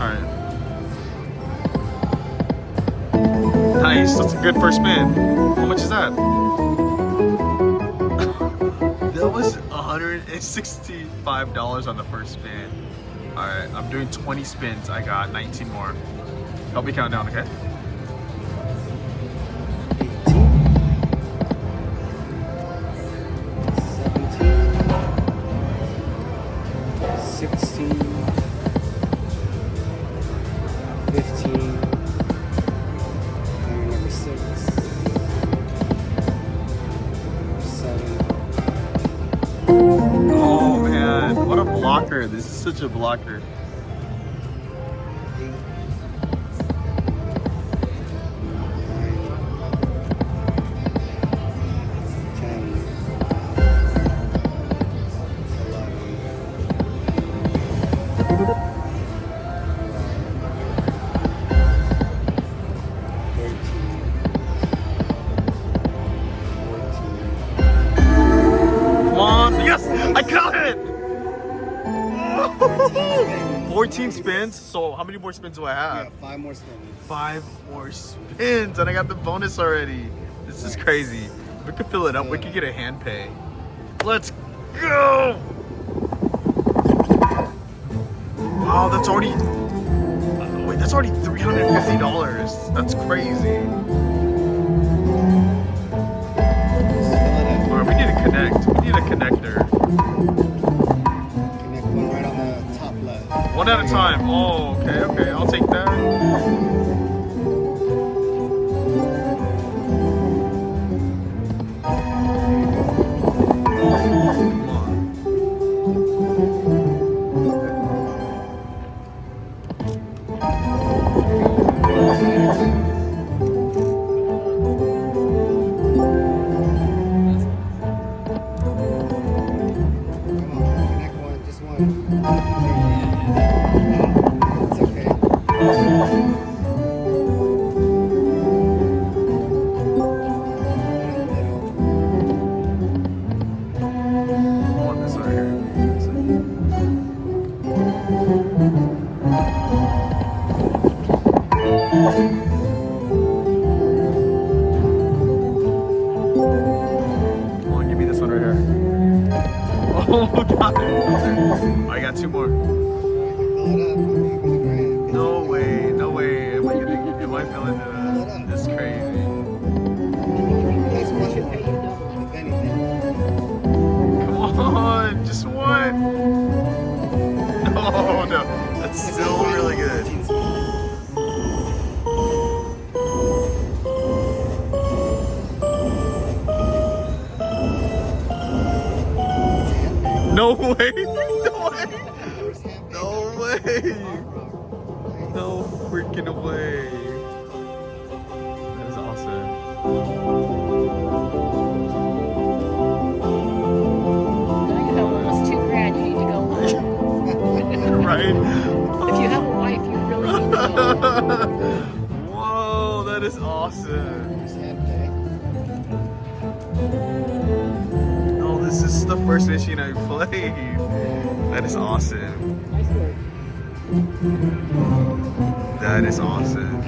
Alright. Nice, that's a good first spin. How much is that? That was $165 on the first spin. Alright, I'm doing 20 spins. I got 19 more. Help me count down, okay? 16, 15, number 6, 7. Oh man, what a blocker. This is such a blocker. 14 spins. So how many more spins do I have? Yeah, 5 more spins. 5 more spins, and I got the bonus already. This is crazy. If we could fill it up, we could get a hand pay. Let's go! Wow, that's already. Wait, that's already $350. That's crazy. Alright, we need to connect. We need a connector. One at a time. Oh, okay, okay. I'll take that. Oh god! I got 2 more. No way, no way. Am I feeling this crazy? Come on, just one. No, no, that's still really good. No way! No way! No way! No freaking way! That is awesome. Now you have almost $2,000. You need to go home. Right? If you have a wife, you really need to go. Whoa, that is awesome. This is the first machine I played. That is awesome. Nice work. That is awesome.